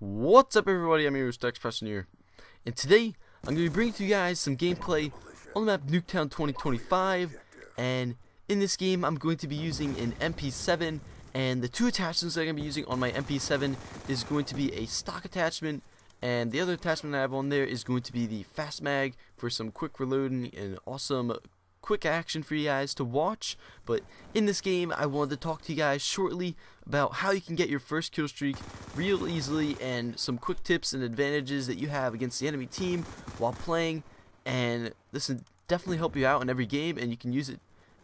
What's up, everybody? I'm your host Preston here, and today I'm going to be bringing to you guys some gameplay on the map Nuketown 2025. And in this game, I'm going to be using an MP7, and the two attachments that I'm going to be using on my MP7 is going to be a stock attachment, and the other attachment I have on there is going to be the fast mag for some quick reloading and awesome quick action for you guys to watch. But in this game, I wanted to talk to you guys shortly about how you can get your first kill streak real easily, and some quick tips and advantages that you have against the enemy team while playing. And this will definitely help you out in every game, and you can use it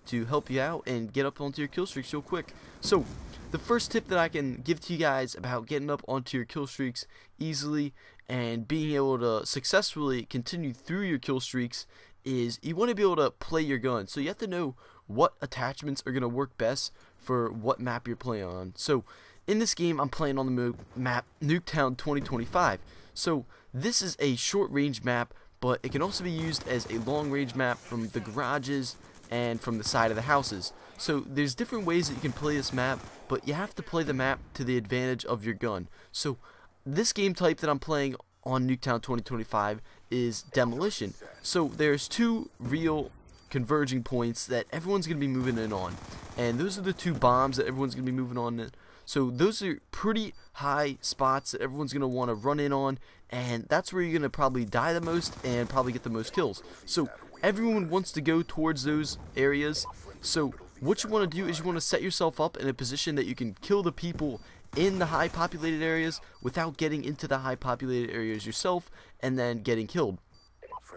to help you out and get up onto your kill streaks real quick. So the first tip that I can give to you guys about getting up onto your kill streaks easily and being able to successfully continue through your kill streaks is you want to be able to play your gun. So you have to know what attachments are going to work best for what map you're playing on. So in this game, I'm playing on the map Nuketown 2025. So this is a short range map, but it can also be used as a long range map from the garages and from the side of the houses. So there's different ways that you can play this map, but you have to play the map to the advantage of your gun. So this game type that I'm playing on Nuketown 2025 is demolition. So there's two real converging points that everyone's going to be moving in on, and those are the two bombs that everyone's going to be moving on in. So those are pretty high spots that everyone's going to want to run in on, and that's where you're going to probably die the most and probably get the most kills. So everyone wants to go towards those areas. So what you want to do is you want to set yourself up in a position that you can kill the people in the high populated areas without getting into the high populated areas yourself and then getting killed.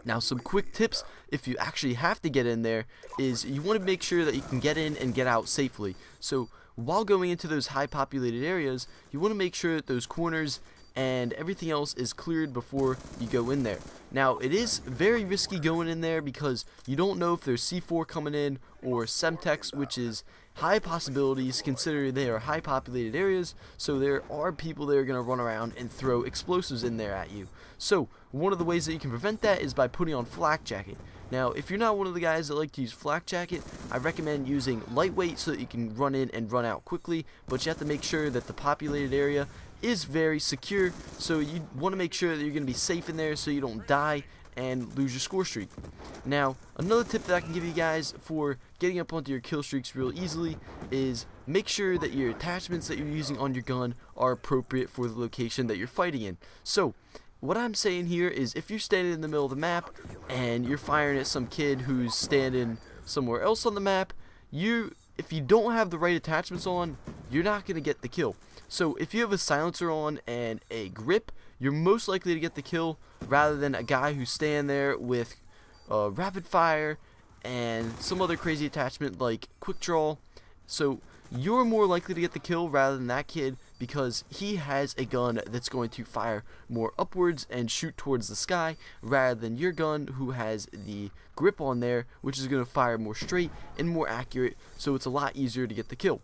Now, some quick tips if you actually have to get in there is you want to make sure that you can get in and get out safely. So while going into those high populated areas, you want to make sure that those corners and everything else is cleared before you go in there. Now, it is very risky going in there because you don't know if there's C4 coming in or Semtex, which is high possibilities considering they are high populated areas. So there are people that are going to run around and throw explosives in there at you. So one of the ways that you can prevent that is by putting on flak jacket. Now, if you're not one of the guys that like to use flak jacket, I recommend using lightweight so that you can run in and run out quickly, but you have to make sure that the populated area is very secure, so you want to make sure that you're going to be safe in there so you don't die and lose your score streak. Now, another tip that I can give you guys for getting up onto your kill streaks real easily is make sure that your attachments that you're using on your gun are appropriate for the location that you're fighting in. So what I'm saying here is if you're standing in the middle of the map and you're firing at some kid who's standing somewhere else on the map, if you don't have the right attachments on, you're not going to get the kill. So if you have a silencer on and a grip, you're most likely to get the kill rather than a guy who's standing there with rapid fire and some other crazy attachment like quick draw. So you're more likely to get the kill rather than that kid because he has a gun that's going to fire more upwards and shoot towards the sky rather than your gun who has the grip on there, which is going to fire more straight and more accurate, so it's a lot easier to get the kill.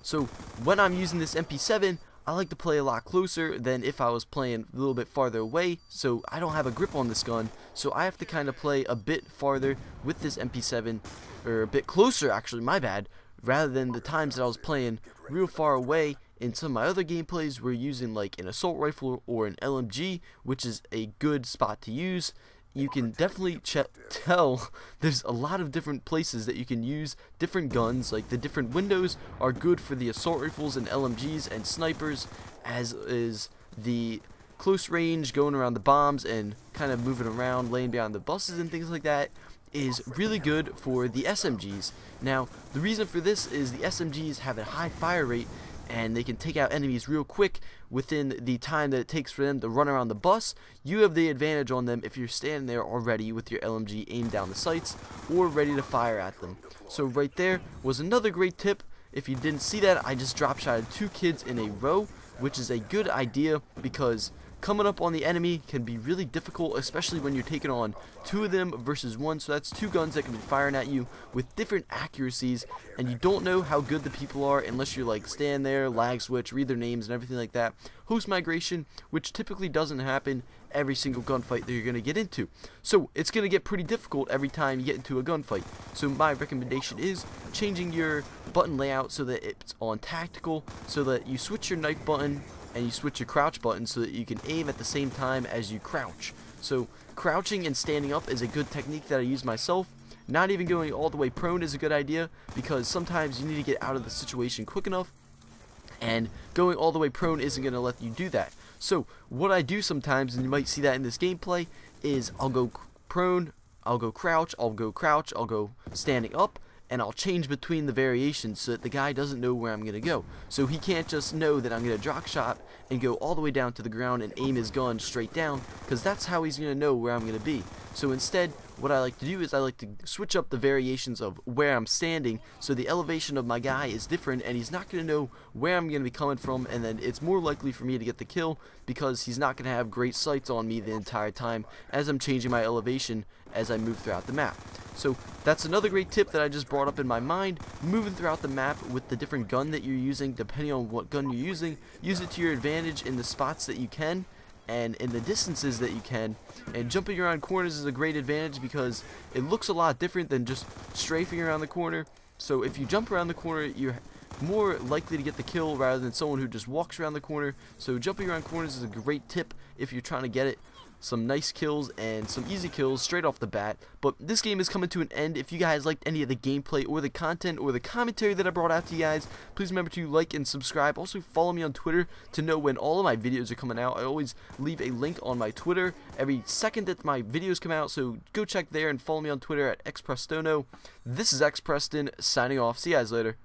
So when I'm using this MP7, I like to play a lot closer than if I was playing a little bit farther away. So I don't have a grip on this gun, so I have to kind of play a bit farther with this MP7, or a bit closer actually, my bad, rather than the times that I was playing real far away. In some of my other gameplays, we're using like an assault rifle or an LMG, which is a good spot to use. You can definitely tell there's a lot of different places that you can use different guns. Like the different windows are good for the assault rifles and LMGs and snipers, as is the close range going around the bombs and kind of moving around, laying behind the buses and things like that is really good for the SMGs. Now, the reason for this is the SMGs have a high fire rate and they can take out enemies real quick within the time that it takes for them to run around the bus. You have the advantage on them if you're standing there already with your LMG aimed down the sights or ready to fire at them. So right there was another great tip. If you didn't see that, I just drop shotted two kids in a row, which is a good idea because coming up on the enemy can be really difficult, especially when you're taking on two of them versus one. So that's two guns that can be firing at you with different accuracies, and you don't know how good the people are unless you're like stand there, lag switch, read their names and everything like that. Host migration, which typically doesn't happen every single gunfight that you're going to get into. So it's going to get pretty difficult every time you get into a gunfight. So my recommendation is changing your button layout so that it's on tactical, so that you switch your knife button and you switch your crouch button so that you can aim at the same time as you crouch. So crouching and standing up is a good technique that I use myself. Not even going all the way prone is a good idea, because sometimes you need to get out of the situation quick enough, and going all the way prone isn't going to let you do that. So what I do sometimes, and you might see that in this gameplay, is I'll go prone, I'll go crouch, I'll go standing up, and I'll change between the variations so that the guy doesn't know where I'm going to go. So he can't just know that I'm going to drop shot and go all the way down to the ground and aim his gun straight down, because that's how he's going to know where I'm going to be. So instead, what I like to do is I like to switch up the variations of where I'm standing, so the elevation of my guy is different and he's not going to know where I'm going to be coming from, and then it's more likely for me to get the kill because he's not going to have great sights on me the entire time as I'm changing my elevation as I move throughout the map. So that's another great tip that I just brought up in my mind. Moving throughout the map with the different gun that you're using, depending on what gun you're using, use it to your advantage in the spots that you can and in the distances that you can. And jumping around corners is a great advantage because it looks a lot different than just strafing around the corner. So if you jump around the corner, you're more likely to get the kill rather than someone who just walks around the corner. So jumping around corners is a great tip if you're trying to get it. Some nice kills and some easy kills straight off the bat. But this game is coming to an end. If you guys liked any of the gameplay or the content or the commentary that I brought out to you guys, please remember to like and subscribe. Also follow me on Twitter to know when all of my videos are coming out. I always leave a link on my Twitter every second that my videos come out, so go check there and follow me on Twitter at xprestono. This is xpreston signing off. See you guys later.